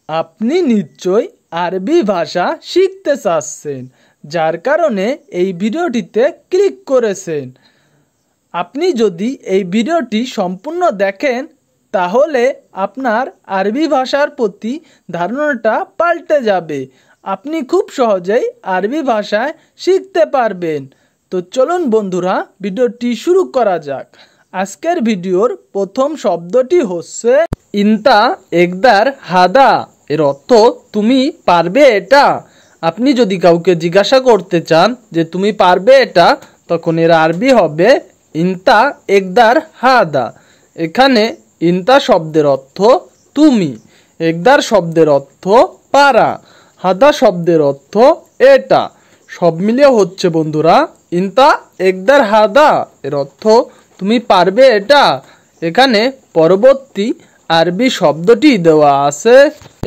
আপনি নিশ্চয়ই আরবি ভাষা শিখতে চাচ্ছেন, যার কারণে এই ভিডিওটিতে ক্লিক করেছেন। আপনি যদি এই ভিডিওটি সম্পূর্ণ দেখেন তাহলে আপনার আরবি ভাষার প্রতি ধারণাটা পাল্টে যাবে। আপনি খুব সহজেই আরবি ভাষায় শিখতে পারবেন। তো চলুন বন্ধুরা, ভিডিওটি শুরু করা যাক। আজকের ভিডিওর প্রথম শব্দটি হচ্ছে ইনতা একদার হাদা। এর অর্থ তুমি পারবে এটা। আপনি যদি কাউকে জিজ্ঞাসা করতে চান যে তুমি পারবে এটা, তখন এর আরবি হবে ইনতা একদার হাদা। এখানে ইনতা শব্দের অর্থ তুমি, একদার শব্দের অর্থ পারা, হাদা শব্দের অর্থ এটা। সব মিলিয়ে হচ্ছে বন্ধুরা ইনতা একদার হাদা। এর অর্থ তুমি পারবে এটা। এখানে পরবর্তী আরবি শব্দটি দেওয়া আছে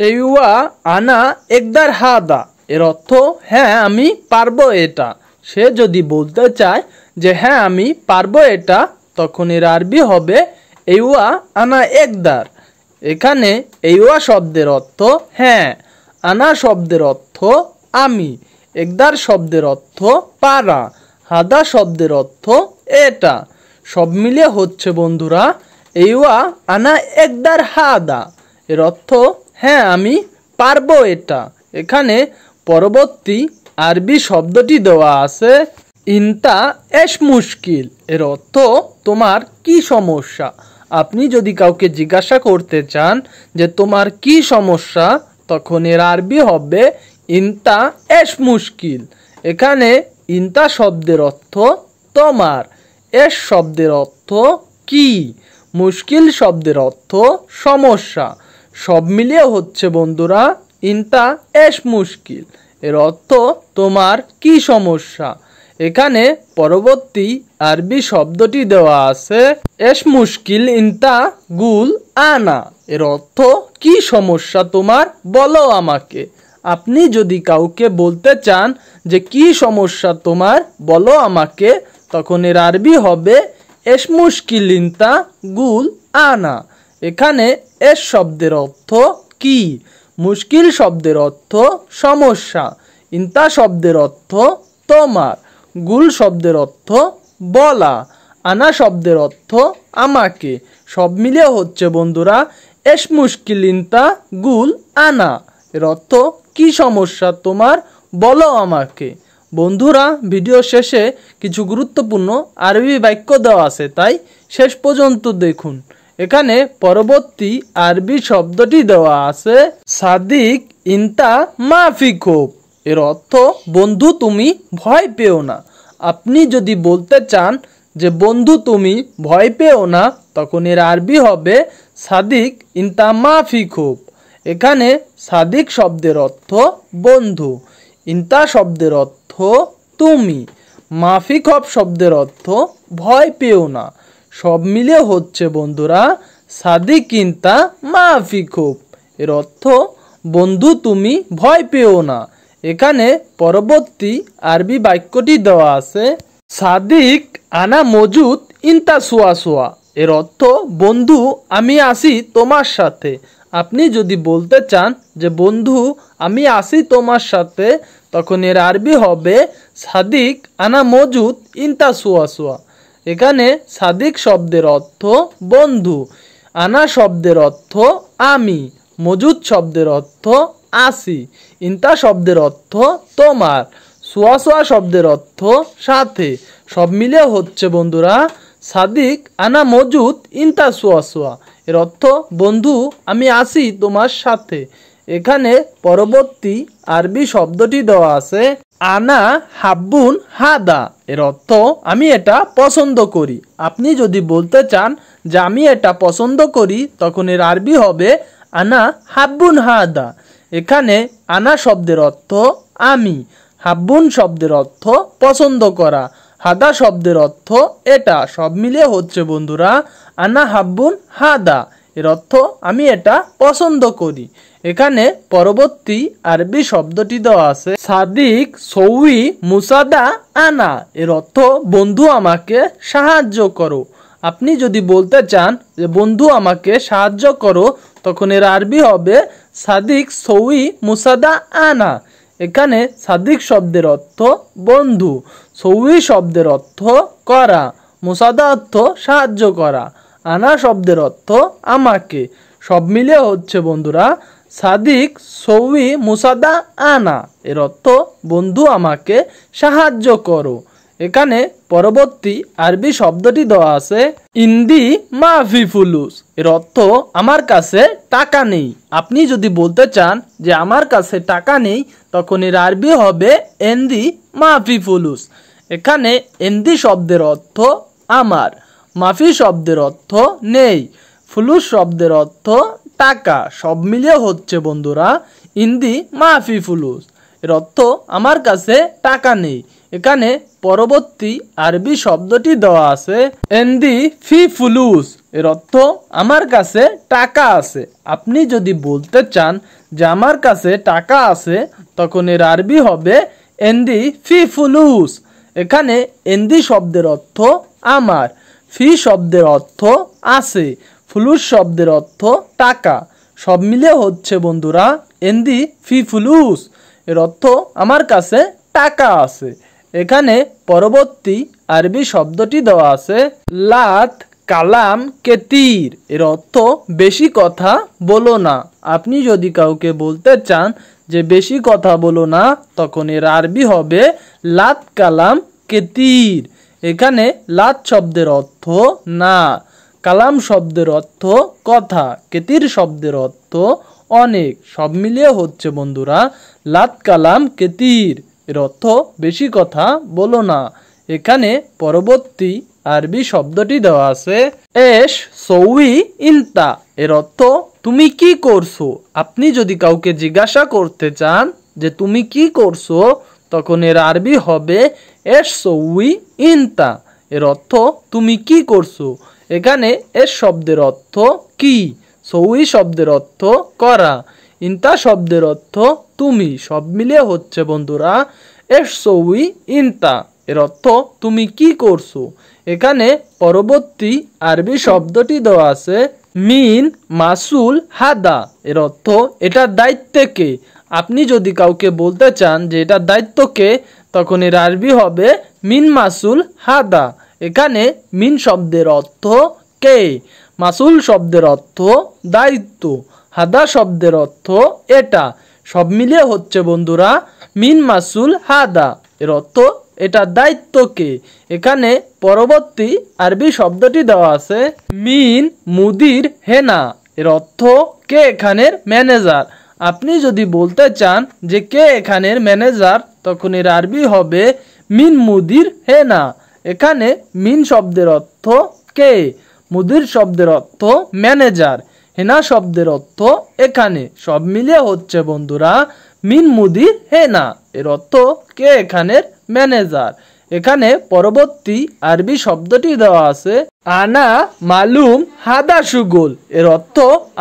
এইওয়া আনা একদার হাদা। এর অর্থ হ্যাঁ আমি পারবো এটা। সে যদি বলতে চায় যে হ্যাঁ আমি পারবো এটা, তখন এর আরবি হবে এইওয়া আনা একদার। এখানে এইওয়া শব্দের অর্থ হ্যাঁ, আনা শব্দের অর্থ আমি, একদার শব্দের অর্থ পারা, হাদা শব্দের অর্থ এটা। সব মিলিয়ে হচ্ছে বন্ধুরা এইওয়া আনা একদার হাদা। এর অর্থ হ্যাঁ আমি পারবো এটা। এখানে পরবর্তী আরবি শব্দটি দেওয়া আছে ইনতা এশ মুশকিল। এর অর্থ তোমার কি সমস্যা। আপনি যদি কাউকে জিজ্ঞাসা করতে চান যে তোমার কি সমস্যা, তখন এর আরবি হবে ইনতা এশ মুশকিল। এখানে ইনতা শব্দের অর্থ তোমার, এশ শব্দের অর্থ কি, মুশকিল শব্দের অর্থ সমস্যা। সব মিলিয়ে হচ্ছে বন্ধুরা ইনতা এশ মুশকিল। এর অর্থ তোমার কি সমস্যা। এখানে পরবর্তী আরবি শব্দটি দেওয়া আছে এশ মুশকিল ইনতা গুল আনা। এর অর্থ কি সমস্যা তোমার, বলো আমাকে। আপনি যদি কাউকে বলতে চান যে কি সমস্যা তোমার, বলো আমাকে, তখন এর আরবি হবে এশ মুশকিল ইনতা গুল আনা। এখানে এশ শব্দের অর্থ কি, মুশকিল শব্দের অর্থ সমস্যা, ইনতা শব্দের অর্থ তোমার, গুল শব্দের অর্থ বলা, আনা শব্দের অর্থ আমাকে। সব মিলিয়ে হচ্ছে বন্ধুরা এশ মুশকিল ইনতা গুল আনা। এর অর্থ কি সমস্যা তোমার, বলো আমাকে। বন্ধুরা, ভিডিও শেষে কিছু গুরুত্বপূর্ণ আরবি বাক্য দেওয়া আছে, তাই শেষ পর্যন্ত দেখুন। এখানে পরবর্তী আরবি শব্দটি দেওয়া আছে সাদিক ইনতা মাফি খোপ। এর অর্থ বন্ধু তুমি ভয় পেও না। আপনি যদি বলতে চান যে বন্ধু তুমি ভয় পেও না, তখন এর আরবি হবে সাদিক ইনতা মাফি খোপ। এখানে সাদিক শব্দের অর্থ বন্ধু, ইনতা শব্দের অর্থ তুমি, মাফি খোপ শব্দের অর্থ ভয় পেও না। সব মিলে হচ্ছে বন্ধুরা সাদিক ইনতা মাফি খোপ। এর অর্থ বন্ধু তুমি ভয় পেও না। এখানে পরবর্তী আরবি বাক্যটি দেওয়া আছে সাদিক আনা মজুদ ইনতা সোয়া সোয়া। এর অর্থ বন্ধু আমি আসি তোমার সাথে। আপনি যদি বলতে চান যে বন্ধু আমি আসি তোমার সাথে, তখন এর আরবি হবে সাদিক আনা মজুদ ইনতা সোয়া সোয়া। এখানে সাদিক শব্দের অর্থ বন্ধু, আনা শব্দের অর্থ আমি, মজুদ শব্দের অর্থ আসি, ইনতা শব্দের অর্থ তোমার, সোয়া সোয়া শব্দের অর্থ সাথে। সব মিলে হচ্ছে বন্ধুরা সাদিক আনা মজুদ ইনতা সোয়া সোয়া। এর অর্থ বন্ধু আমি আসি তোমার সাথে। এখানে পরবর্তী আরবি শব্দটি দেওয়া আছে আনা হাব্বুন হাদা। এর অর্থ আমি এটা পছন্দ করি। আপনি যদি বলতে চান যে আমি এটা পছন্দ করি, তখন এর আরবি হবে আনা হাব্বুন হাদা। এখানে আনা শব্দের অর্থ আমি, হাব্বুন শব্দের অর্থ পছন্দ করা, হাদা শব্দের অর্থ এটা। সব মিলিয়ে হচ্ছে বন্ধুরা আনা হাব্বুন হাদা। এর অর্থ আমি এটা পছন্দ করি। এখানে পরবর্তী আরবি শব্দটি দেওয়া আছে সাদিক সৌই মুসাদা আনা। এর অর্থ বন্ধু আমাকে সাহায্য করো। আপনি যদি বলতে চান যে বন্ধু আমাকে সাহায্য করো, তখন এর আরবি হবে সাদিক সৌই মুসাদা আনা। এখানে সাদিক শব্দের অর্থ বন্ধু, সৌই শব্দের অর্থ করা, মুসাদা অর্থ সাহায্য করা, আনা শব্দের অর্থ আমাকে। সব মিলে হচ্ছে বন্ধুরা সাদিক সৌই মুসাদা আনা, এর অর্থ বন্ধু আমাকে সাহায্য করো। এখানে পরবর্তী আরবি শব্দটি দেওয়া আছে ইন্দি মাফি ফুলুস, এর অর্থ আমার কাছে টাকা নেই। আপনি যদি বলতে চান যে আমার কাছে টাকা নেই, তখন এর আরবি হবে এন্দি মাফি ফুলুস। এখানে এন্দি শব্দের অর্থ আমার, মাফি শব্দের অর্থ নেই, ফুলুস শব্দের অর্থ টাকা। সব মিলিয়ে হচ্ছে বন্ধুরা ইন্দি মাফি ফুলুস, এর অর্থ আমার কাছে টাকা নেই। এখানে পরবর্তী আরবি শব্দটি দেওয়া আছে এন্দি ফি ফুলুস, এর অর্থ আমার কাছে টাকা আছে। আপনি যদি বলতে চান যে আমার কাছে টাকা আছে, তখন এর আরবি হবে এন্দি ফি ফুলুস। এখানে এন্দি শব্দের অর্থ আমার, ফি শব্দের অর্থ আছে, ফুলুস শব্দের অর্থ টাকা। সব মিলে হচ্ছে বন্ধুরা এন্দি ফি ফুলুস, এর অর্থ আমার কাছে টাকা আছে। এখানে পরবর্তী আরবি শব্দটি দেওয়া আছে লাত কালাম কেতির, এর অর্থ বেশি কথা বলো না। আপনি যদি কাউকে বলতে চান যে বেশি কথা বলো না, তখন এর আরবি হবে লাত কালাম কেতির। এখানে লাত শব্দের অর্থ না, কালাম শব্দের অর্থ কথা, কেতির শব্দের অর্থ অনেক। সব মিলিয়ে হচ্ছে বন্ধুরা লাত কালাম কেতির, এর অর্থ বেশি কথা বলো না। এখানে পরবর্তী আরবি শব্দটি দেওয়া আছে এশ সৌই ইনতা, এর অর্থ তুমি কি করছো। আপনি যদি কাউকে জিজ্ঞাসা করতে চান যে তুমি কি করছো, তখন এর আরবি হবে এশ সৌই ইনতা, এর অর্থ তুমি কি করছো। এখানে এশ শব্দের অর্থ কি, সৌই শব্দের অর্থ করা, ইনতা শব্দের অর্থ তুমি। সব মিলিয়ে হচ্ছে বন্ধুরা এশ সৌই ইনতা, এর অর্থ তুমি কি করছো। এখানে পরবর্তী আরবি শব্দটি দেওয়া আছে মিন মাসুল হাদা, এর অর্থ এটার দায়িত্ব কে। আপনি যদি কাউকে বলতে চান যে এটার দায়িত্ব কে, তখন এর আরবি হবে মিন মাসুল হাদা। এখানে মিন শব্দের অর্থ কে, মাসুল শব্দের অর্থ দায়িত্ব, হাদা শব্দের অর্থ এটা। সব মিলিয়ে হচ্ছে বন্ধুরা মিন মাসুল হাদা, এর অর্থ এটার দায়িত্ব কে। এখানে পরবর্তী আরবি শব্দটি দেওয়া আছে মিন মুদির হেনা, এর অর্থ কে এখানের ম্যানেজার। আপনি যদি বলতে চান যে কে এখানের ম্যানেজার, তখন এর আরবি হবে মিন মুদির হেনা। এখানে মিন শব্দের অর্থ কে, মুদির শব্দের অর্থ ম্যানেজার, হেনা শব্দের অর্থ এখানে। সব মিলিয়ে হচ্ছে বন্ধুরা মিন মুদির হেনা, এর অর্থ কে এখানের ম্যানেজার। এখানে পরবর্তী আরবি শব্দটি দেওয়া আছে আনা মালুম হাদা সুগোল, এর অর্থ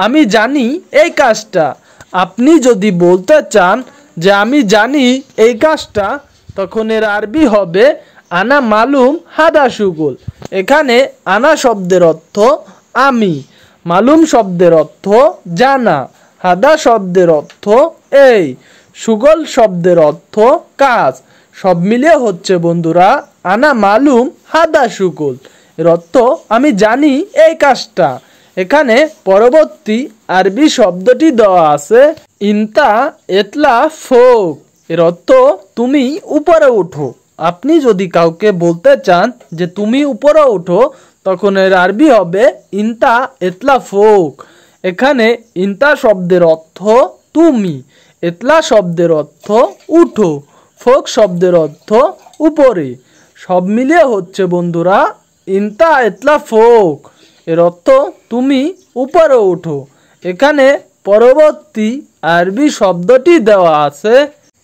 আমি জানি এই কাজটা। আপনি যদি বলতে চান যে আমি জানি এই কাজটা, তখন এর আরবি হবে আনা মালুম হাদা সুগোল। এখানে আনা শব্দের অর্থ আমি, মালুম শব্দের অর্থ জানা, হাদা শব্দের অর্থ এই, সুগল শব্দের অর্থ কাজ। সব মিলিয়ে হচ্ছে বন্ধুরা আনা মালুম হাদা সুগল, এর অর্থ আমি জানি এই কাজটা। এখানে পরবর্তী আরবি শব্দটি দেওয়া আছে ইনতা এতলা ফোক, এর অর্থ তুমি উপরে ওঠো। আপনি যদি কাউকে বলতে চান যে তুমি উপরে ওঠো, তখন এর আরবি হবে ইনতা এতলা ফোক। এখানে ইনতা শব্দের অর্থ তুমি, এতলা শব্দের অর্থ উঠো, ফোক শব্দের অর্থ উপরে। সব মিলিয়ে হচ্ছে বন্ধুরা ইনতা এতলা ফোক, এর অর্থ তুমি উপরে ওঠো। এখানে পরবর্তী আরবি শব্দটি দেওয়া আছে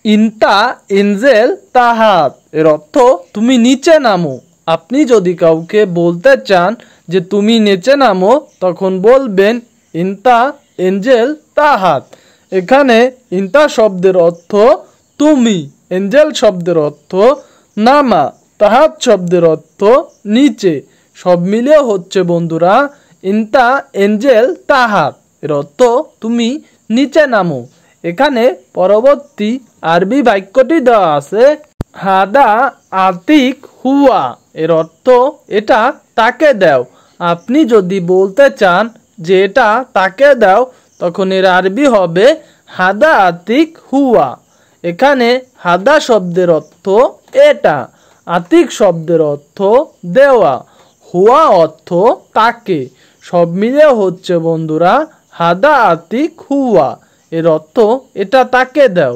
ইনতা ইনজেল তাহাত, এর অর্থ তুমি নিচে নামো। আপনি যদি কাউকে বলতে চান যে তুমি নিচে নামো, তখন বলবেন ইনতা এঞ্জেল তাহাত। এখানে ইনতা শব্দের অর্থ তুমি, এঞ্জেল শব্দের অর্থ নামা, তাহাত শব্দের অর্থ নিচে। সব মিলিয়ে হচ্ছে বন্ধুরা ইনতা এঞ্জেল তাহাত, এর অর্থ তুমি নিচে নামো। এখানে পরবর্তী আরবি বাক্যটি দেওয়া আছে, হাদা আতিক হুয়া। এর অর্থ এটা তাকে দাও। আপনি যদি বলতে চান যে এটা তাকে দাও, তখন এর আরবি হবে হাদা আতিক হুয়া। এখানে হাদা শব্দের অর্থ এটা, আতিক শব্দের অর্থ দেওয়া, হুয়া অর্থ তাকে। সব মিলে হচ্ছে বন্ধুরা হাদা আতিক হুয়া। এর অর্থ এটা তাকে দাও।